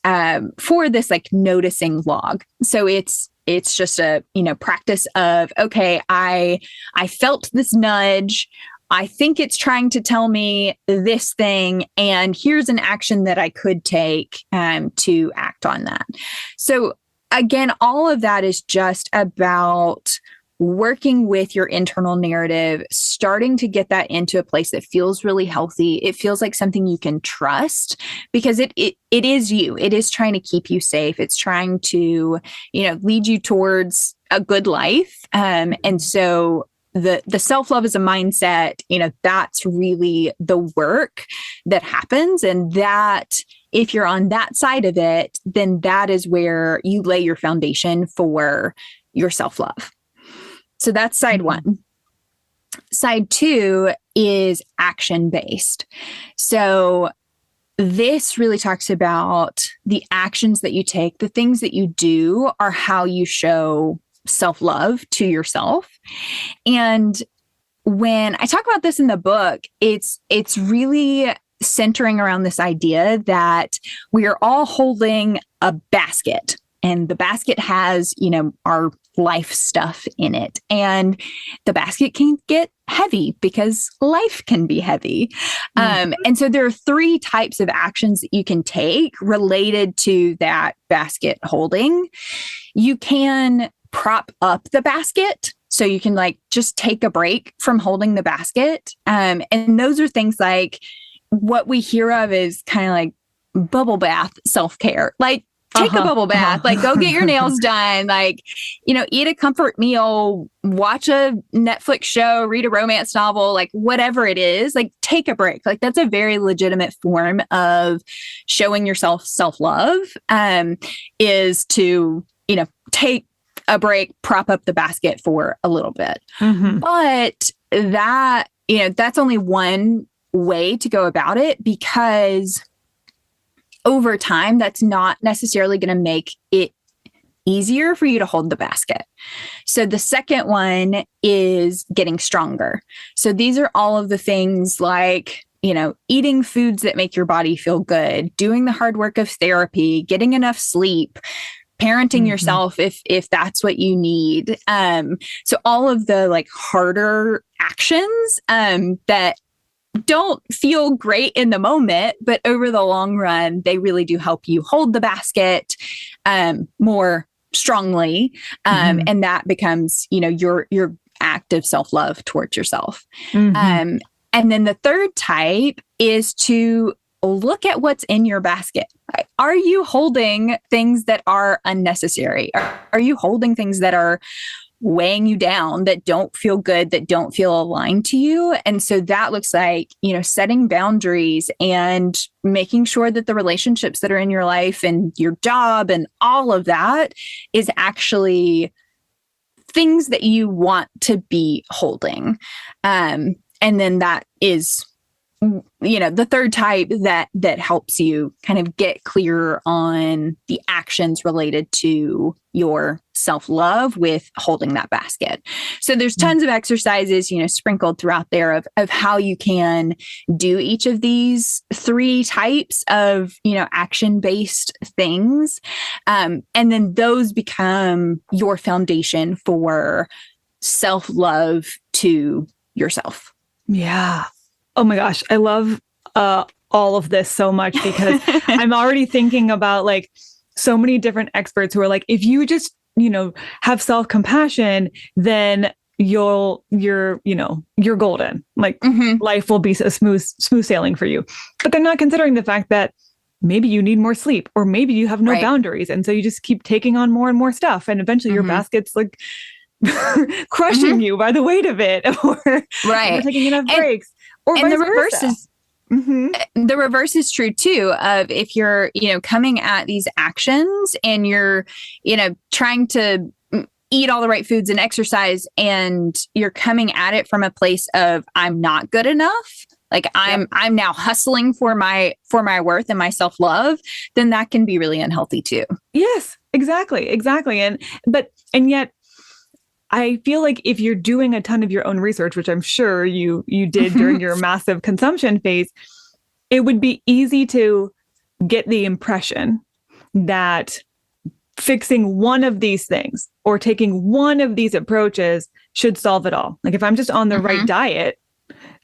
for this noticing log. So it's just a, practice of, okay, I felt this nudge. I think it's trying to tell me this thing, and here's an action that I could take to act on that. So again, all of that is just about working with your internal narrative, starting to get that into a place that feels really healthy. It feels like something you can trust because it is you. It is trying to keep you safe. It's trying to, lead you towards a good life. And so the self-love is a mindset, that's really the work that happens. And that if you're on that side of it, then that is where you lay your foundation for your self-love. So that's side one. Side two is action-based. So this really talks about the actions that you take, the things that you do are how you show self-love to yourself. And when I talk about this in the book, it's really centering around this idea that we are all holding a basket, and the basket has, our life stuff in it. And the basket can get heavy because life can be heavy. And so there are 3 types of actions that you can take related to that basket holding. You can prop up the basket. So you can just take a break from holding the basket. And those are things like what we hear of is kind of like bubble bath self-care. Take a bubble bath, go get your nails done, eat a comfort meal, watch a Netflix show, read a romance novel, whatever it is, take a break. That's a very legitimate form of showing yourself self-love, is to, take a break, prop up the basket for a little bit. But that, that's only one way to go about it, because over time, that's not necessarily going to make it easier for you to hold the basket. So the second one is getting stronger. So these are all of the things like, eating foods that make your body feel good, doing the hard work of therapy, getting enough sleep, parenting yourself if that's what you need. So all of the harder actions that don't feel great in the moment, but over the long run, they really do help you hold the basket more strongly. And that becomes, your act of self-love towards yourself. And then the third type is to look at what's in your basket. Are you holding things that are unnecessary? Are you holding things that are weighing you down, that don't feel good, that don't feel aligned to you? And so that looks like, setting boundaries and making sure that the relationships that are in your life and your job and all of that is actually things that you want to be holding. And then that is, the third type that helps you kind of get clear on the actions related to your self-love with holding that basket. So there's tons of exercises, sprinkled throughout there of how you can do each of these 3 types of, action-based things. And then those become your foundation for self-love to yourself. Yeah. Oh my gosh. I love all of this so much, because I'm already thinking about so many different experts who are like, if you just, have self-compassion, then you're golden. Life will be a smooth sailing for you. But they're not considering the fact that maybe you need more sleep, or maybe you have no boundaries. And so you just keep taking on more and more stuff. And eventually your basket's crushing you by the weight of it, or you're taking enough breaks. And the reverse is the reverse is true too, of if you're, coming at these actions and you're, trying to eat all the right foods and exercise, and you're coming at it from a place of I'm not good enough. I'm now hustling for my worth and my self-love, then that can be really unhealthy too. Yes, exactly. And yet I feel like if you're doing a ton of your own research, which I'm sure you did during your massive consumption phase, it would be easy to get the impression that fixing one of these things or taking one of these approaches should solve it all. If I'm just on the right diet,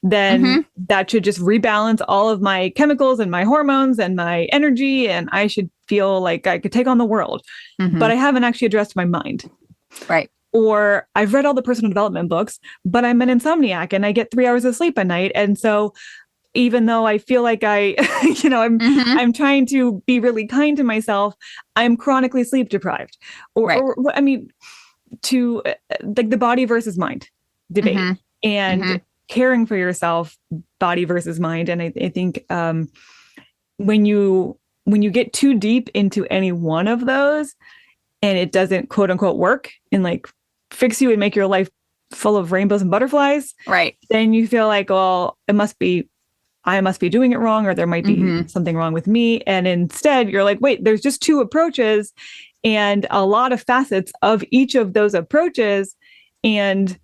then that should just rebalance all of my chemicals and my hormones and my energy, and I should feel like I could take on the world. But I haven't actually addressed my mind. Right. Or I've read all the personal development books, but I'm an insomniac and I get 3 hours of sleep a night. And so even though I feel like I'm trying to be really kind to myself, I'm chronically sleep deprived. Or I mean, to like the body versus mind debate and caring for yourself, body versus mind. And I think when you get too deep into any one of those and it doesn't quote unquote work and like fix you and make your life full of rainbows and butterflies, right? Then you feel like, well, I must be doing it wrong, or there might be something wrong with me. And instead you're like, wait, there's just two approaches and a lot of facets of each of those approaches. And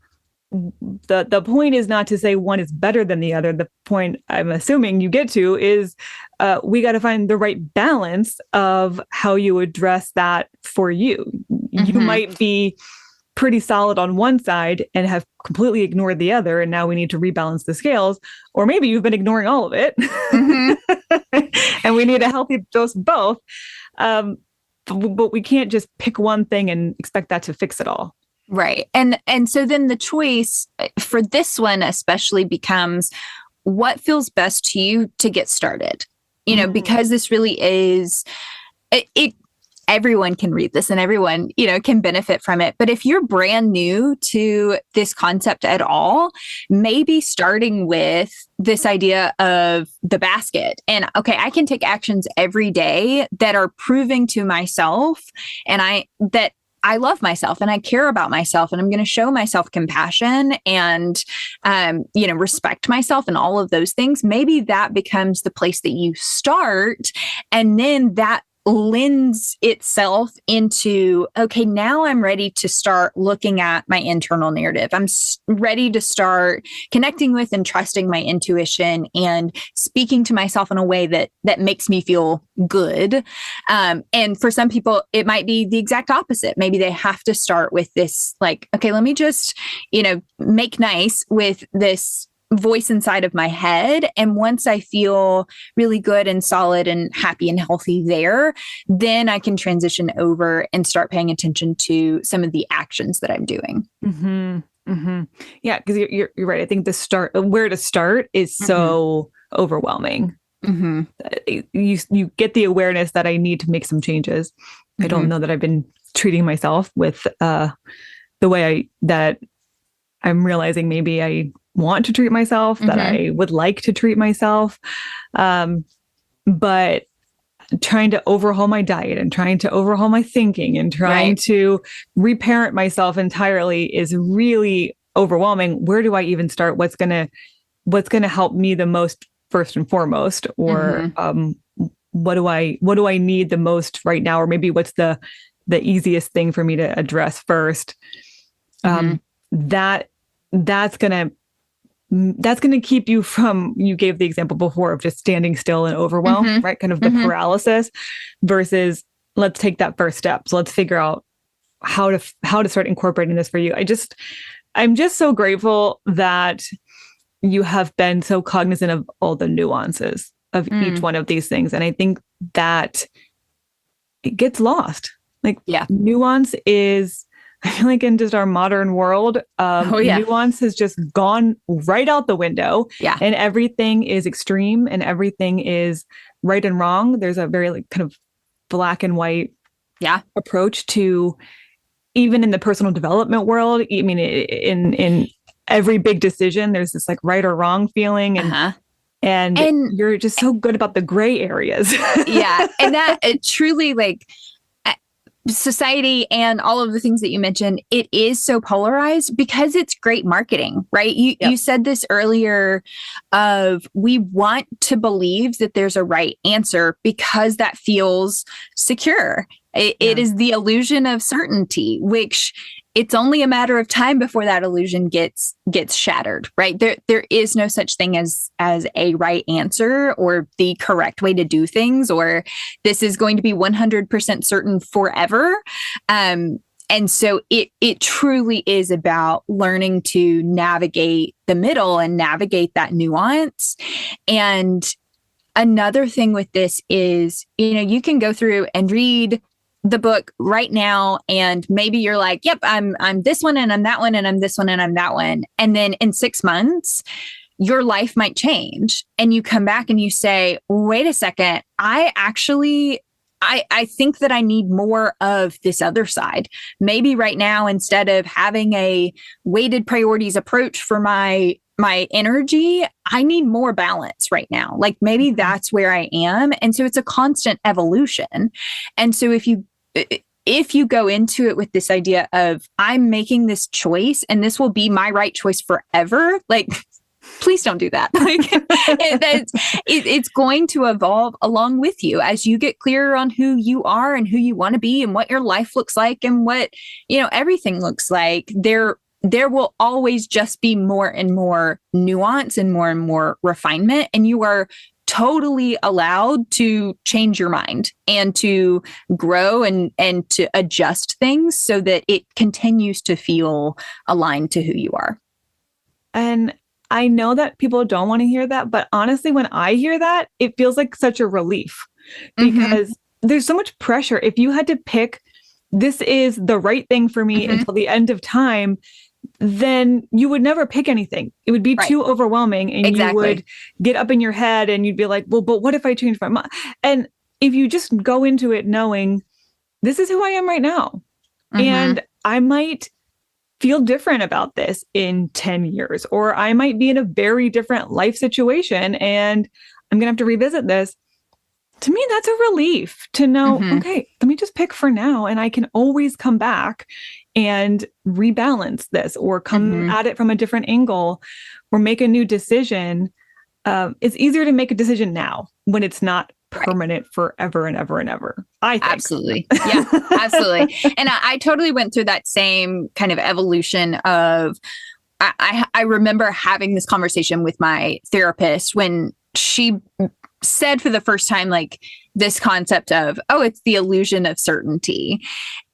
the point is not to say one is better than the other. The point I'm assuming you get to is we got to find the right balance of how you address that for you. You might be pretty solid on one side and have completely ignored the other. And now we need to rebalance the scales. Or maybe you've been ignoring all of it. And we need a healthy dose of both. But we can't just pick one thing and expect that to fix it all. Right. And so then the choice for this one especially becomes what feels best to you to get started. You know, because this really is it everyone can read this and everyone, can benefit from it. But if you're brand new to this concept at all, maybe starting with this idea of the basket and, okay, I can take actions every day that are proving to myself that I love myself and I care about myself and I'm going to show myself compassion and, respect myself and all of those things. Maybe that becomes the place that you start. And then that lends itself into, okay, now I'm ready to start looking at my internal narrative. I'm ready to start connecting with and trusting my intuition and speaking to myself in a way that makes me feel good. And for some people, it might be the exact opposite. Maybe they have to start with this, like, okay, let me just, make nice with this voice inside of my head. And once I feel really good and solid and happy and healthy there, then I can transition over and start paying attention to some of the actions that I'm doing. Yeah, because you're right. I think where to start is so overwhelming. You get the awareness that I need to make some changes. I don't know that I've been treating myself with the way that I'm realizing maybe I want to treat myself, that I would like to treat myself. But trying to overhaul my diet and trying to overhaul my thinking and trying to reparent myself entirely is really overwhelming. Where do I even start? What's going to help me the most first and foremost? Or what do I need the most right now? Or maybe what's the easiest thing for me to address first? That's going to keep you from, you gave the example before of just standing still and overwhelm, right? Kind of the paralysis versus let's take that first step. So let's figure out how to start incorporating this for you. I'm just so grateful that you have been so cognizant of all the nuances of each one of these things. And I think that it gets lost. Nuance is, I feel like in just our modern world, nuance has just gone right out the window. Yeah. And everything is extreme and everything is right and wrong. There's a very kind of black and white approach to, even in the personal development world. I mean, in every big decision, there's this like right or wrong feeling. And you're just so good about the gray areas. And that it truly society and all of the things that you mentioned, it is so polarized because it's great marketing, right? You said this earlier of we want to believe that there's a right answer because that feels secure. It is the illusion of certainty, which it's only a matter of time before that illusion gets shattered, right? There is no such thing as a right answer or the correct way to do things, or this is going to be 100% certain forever. And so it truly is about learning to navigate the middle and navigate that nuance. And another thing with this is, you can go through and read the book right now, and maybe you're like, yep, I'm this one and I'm that one and I'm this one and I'm that one. And then in 6 months, your life might change. And you come back and you say, wait a second, I think that I need more of this other side. Maybe right now, instead of having a weighted priorities approach for my energy, I need more balance right now. Like maybe that's where I am. And so it's a constant evolution. And so if you go into it with this idea of I'm making this choice and this will be my right choice forever, like please don't do that. Like it's going to evolve along with you as you get clearer on who you are and who you want to be and what your life looks like and what, everything looks like. There will always just be more and more nuance and more refinement. And you are totally allowed to change your mind and to grow and to adjust things so that it continues to feel aligned to who you are. And I know that people don't want to hear that, but honestly, when I hear that, it feels like such a relief because there's so much pressure. If you had to pick, this is the right thing for me until the end of time, then you would never pick anything. It would be too overwhelming and you would get up in your head and you'd be like, well, but what if I change my mind? And if you just go into it knowing this is who I am right now, and I might feel different about this in 10 years, or I might be in a very different life situation and I'm going to have to revisit this. To me, that's a relief to know, okay, let me just pick for now and I can always come back and rebalance this or come at it from a different angle or make a new decision. It's easier to make a decision now when it's not permanent forever and ever and ever. I think. Absolutely. Yeah, absolutely. And I totally went through that same kind of evolution of, I remember having this conversation with my therapist when she said for the first time, like this concept of, oh, it's the illusion of certainty.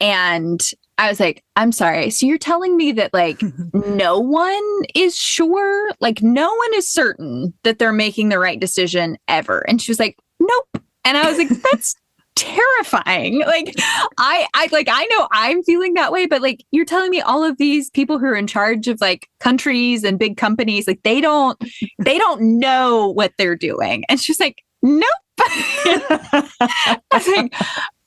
And I was like, I'm sorry. So you're telling me that like no one is sure, like no one is certain that they're making the right decision ever. And she was like, nope. And I was like, that's terrifying. Like I know I'm feeling that way, but like you're telling me all of these people who are in charge of like countries and big companies, like they don't know what they're doing. And she's like, nope. I was like,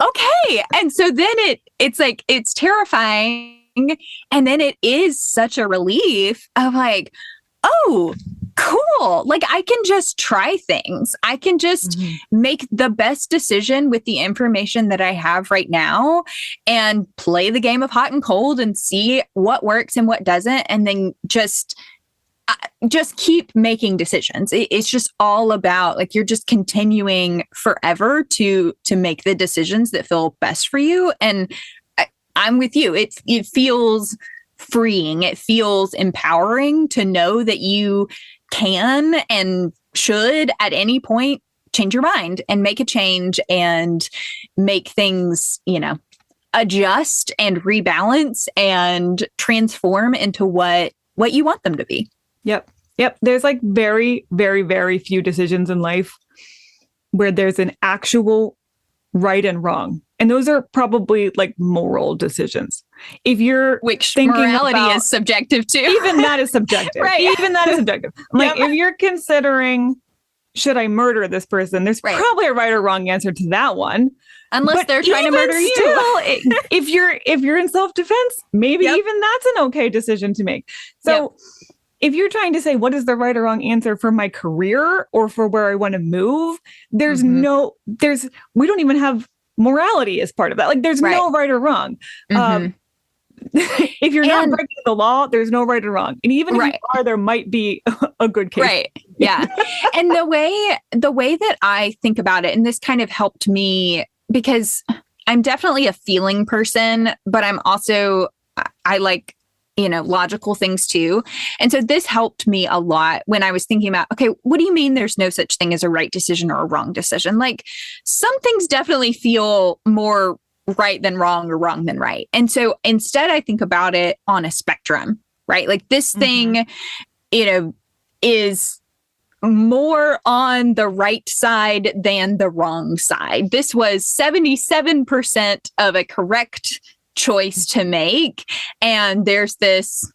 okay. And so then it's like, it's terrifying. And then it is such a relief of like, oh, cool. Like I can just try things. I can just make the best decision with the information that I have right now and play the game of hot and cold and see what works and what doesn't. And then just keep making decisions. It's just all about like, you're just continuing forever to make the decisions that feel best for you. And I'm with you. It feels freeing. It feels empowering to know that you can and should at any point change your mind and make a change and make things, adjust and rebalance and transform into what you want them to be. Yep. There's like very, very, very few decisions in life where there's an actual right and wrong. And those are probably like moral decisions. Which morality is subjective too. Even that is subjective. Right. Even that is subjective. Like if you're considering, should I murder this person? There's probably a right or wrong answer to that one. Unless they're trying to murder you. if you're in self-defense, maybe even that's an okay decision to make. So if you're trying to say, what is the right or wrong answer for my career or for where I want to move? We don't even have morality as part of that. Like there's no right or wrong. If you're not breaking the law, there's no right or wrong. And even if you are, there might be a good case. Right. Yeah. And the way that I think about it, and this kind of helped me because I'm definitely a feeling person, but I'm also, I like, logical things too. And so this helped me a lot when I was thinking about, okay, what do you mean there's no such thing as a right decision or a wrong decision? Like some things definitely feel more right than wrong or wrong than right. And so instead I think about it on a spectrum, right? Like this thing, is more on the right side than the wrong side. This was 77% of a correct choice to make. And there's this,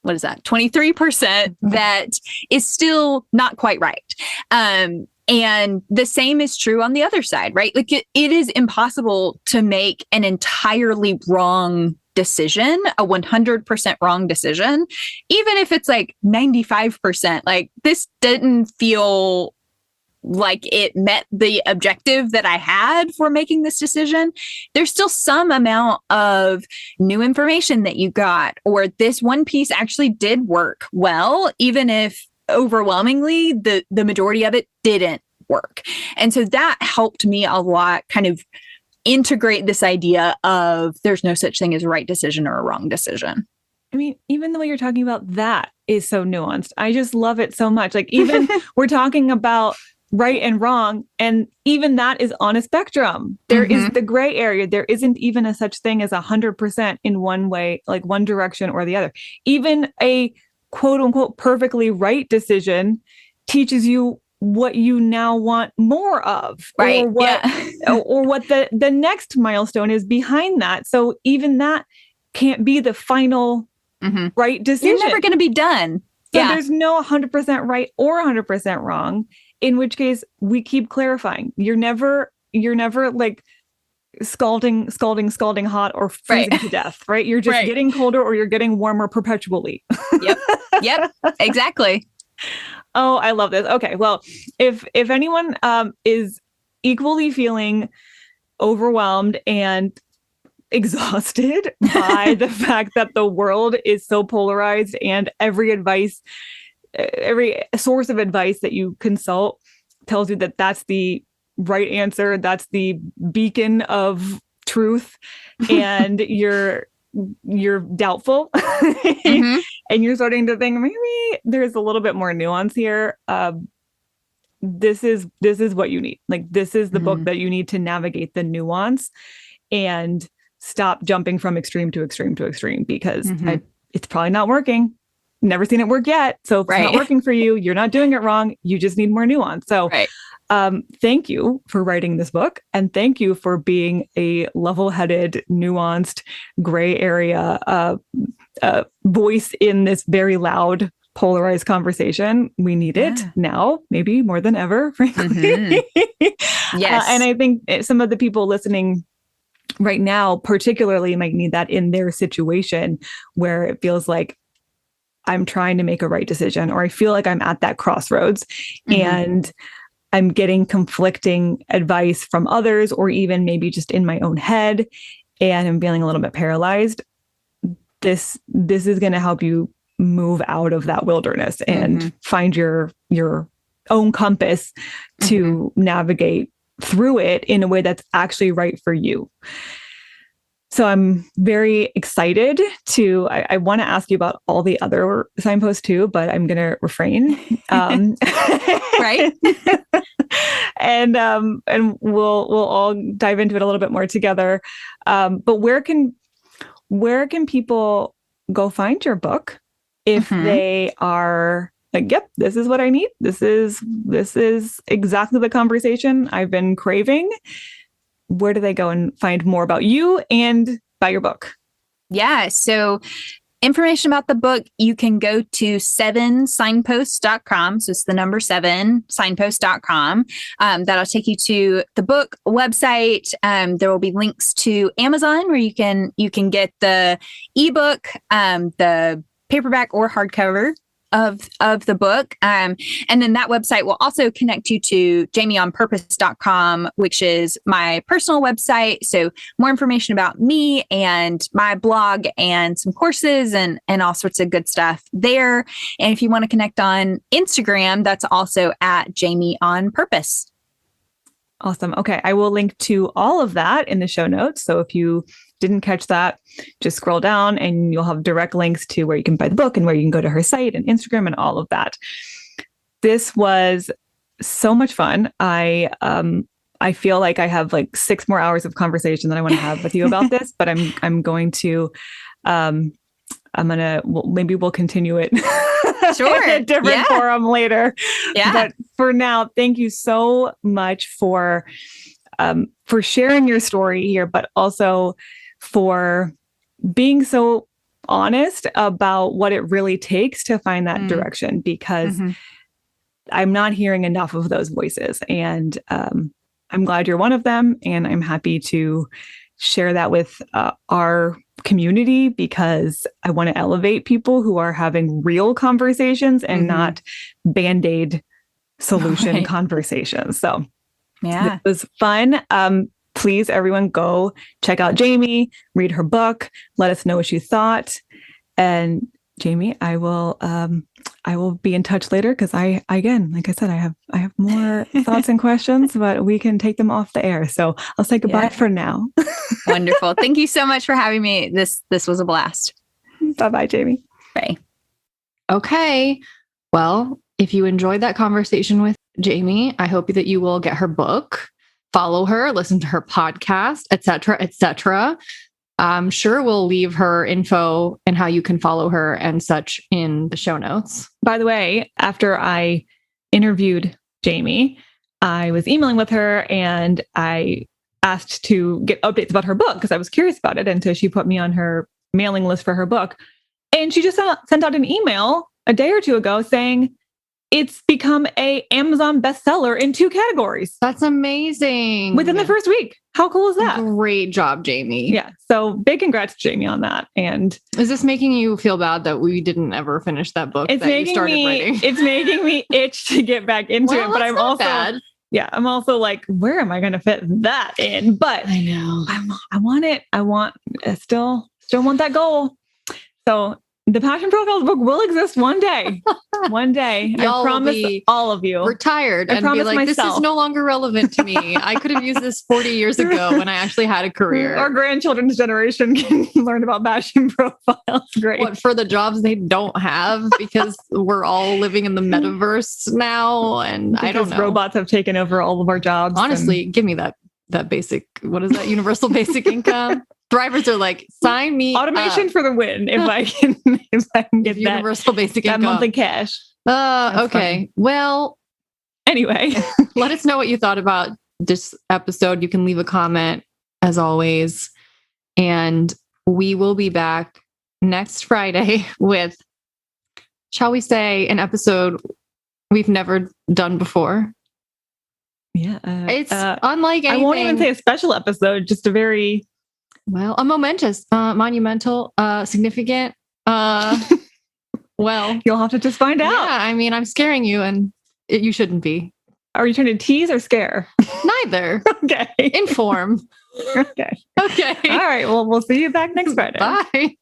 what is that? 23% that is still not quite right. And the same is true on the other side, right? Like it is impossible to make an entirely wrong decision, a 100% wrong decision, even if it's like 95%. Like this didn't feel like it met the objective that I had for making this decision. There's still some amount of new information that you got, or this one piece actually did work well, even if overwhelmingly the majority of it didn't work. And so that helped me a lot kind of integrate this idea of there's no such thing as a right decision or a wrong decision. I mean, even the way you're talking about that is so nuanced. I just love it so much. Like even we're talking about right and wrong, and even that is on a spectrum. There is the gray area. There isn't even a such thing as 100% in one way, like one direction or the other. Even a quote unquote perfectly right decision teaches you what you now want more of, right? Or what, or what the next milestone is behind that. So even that can't be the final right decision. You're never going to be done. So there's no 100% right or 100% wrong. In which case, we keep clarifying. You're never like scalding hot or freezing to death, right? You're just getting colder or you're getting warmer perpetually. Yep, exactly. Oh, I love this. Okay, well, if anyone is equally feeling overwhelmed and exhausted by the fact that the world is so polarized and every source of advice that you consult tells you that that's the right answer, that's the beacon of truth, and you're doubtful and you're starting to think maybe there's a little bit more nuance here. This is what you need. Like this is the book that you need to navigate the nuance and stop jumping from extreme to extreme to extreme, because it's probably not working. Never seen it work yet. So if it's not working for you, you're not doing it wrong. You just need more nuance. So thank you for writing this book. And thank you for being a level-headed, nuanced, gray area voice in this very loud, polarized conversation. We need it now, maybe more than ever, frankly. Yes. And I think some of the people listening right now particularly might need that in their situation where it feels like I'm trying to make a right decision, or I feel like I'm at that crossroads and I'm getting conflicting advice from others, or even maybe just in my own head, and I'm feeling a little bit paralyzed. This is going to help you move out of that wilderness and find your own compass to navigate through it in a way that's actually right for you. So I'm very excited I want to ask you about all the other signposts too, but I'm going to refrain. Right. And we'll all dive into it a little bit more together. But where can people go find your book if they are like, yep, this is what I need. This is exactly the conversation I've been craving. Where do they go and find more about you and about your book? Yeah. So information about the book, you can go to 7signposts.com. So it's the number 7 signposts.com. That'll take you to the book website. There will be links to Amazon where you can get the ebook, the paperback or hardcover of the book. And then that website will also connect you to jamieonpurpose.com, which is my personal website. So more information about me and my blog and some courses and all sorts of good stuff there. And if you want to connect on Instagram, that's also at jamieonpurpose. Awesome. Okay. I will link to all of that in the show notes. So if you didn't catch that, just scroll down and you'll have direct links to where you can buy the book and where you can go to her site and Instagram and all of that. This was so much fun. I feel like I have like 6 more hours of conversation that I want to have with you about this, but maybe we'll continue it Sure. in a different forum later. Yeah. But for now, thank you so much for sharing your story here, but also for being so honest about what it really takes to find that direction, because I'm not hearing enough of those voices. And I'm glad you're one of them. And I'm happy to share that with our community, because I want to elevate people who are having real conversations and not Band-Aid solution conversations. So it was fun. Please, everyone, go check out Jamie, read her book, let us know what you thought. And Jamie, I will be in touch later, because again, like I said, I have more thoughts and questions, but we can take them off the air. So I'll say goodbye for now. Wonderful. Thank you so much for having me. This was a blast. Bye-bye, Jamie. Bye. Okay. Well, if you enjoyed that conversation with Jamie, I hope that you will get her book, follow her, listen to her podcast, etc., etc. I'm sure we'll leave her info and how you can follow her and such in the show notes. By the way, after I interviewed Jamie, I was emailing with her and I asked to get updates about her book because I was curious about it. And so she put me on her mailing list for her book. And she just sent out an email a day or two ago saying it's become an Amazon bestseller in 2 categories. That's amazing. Within the first week. How cool is that? Great job, Jamie. Yeah. So big congrats to Jamie on that. And is this making you feel bad that we didn't ever finish that book that you started writing? It's making me itch to get back into it. But I'm also bad. Yeah, I'm also like, where am I going to fit that in? But I know. I want it. I still want that goal. So the Passion Profiles book will exist one day. One day. I promise all of you. Retired and be like, myself. This is no longer relevant to me. I could have used this 40 years ago when I actually had a career. Our grandchildren's generation can learn about Passion Profiles. Great. What, for the jobs they don't have, because we're all living in the metaverse now, and because I don't know. Robots have taken over all of our jobs. Honestly, give me that basic, what is that? Universal basic income. Drivers are like, sign me automation up for the win. If I can get that universal basic income, that monthly cash. Okay. Funny. Well, anyway, let us know what you thought about this episode. You can leave a comment as always, and we will be back next Friday with, shall we say, an episode we've never done before. Yeah. It's unlike anything. I won't even say a special episode, just a very... Well, a momentous, monumental, significant, well... You'll have to just find out. Yeah, I mean, I'm scaring you and you shouldn't be. Are you trying to tease or scare? Neither. Okay. Inform. Okay. Okay. All right. Well, we'll see you back next Friday. Bye.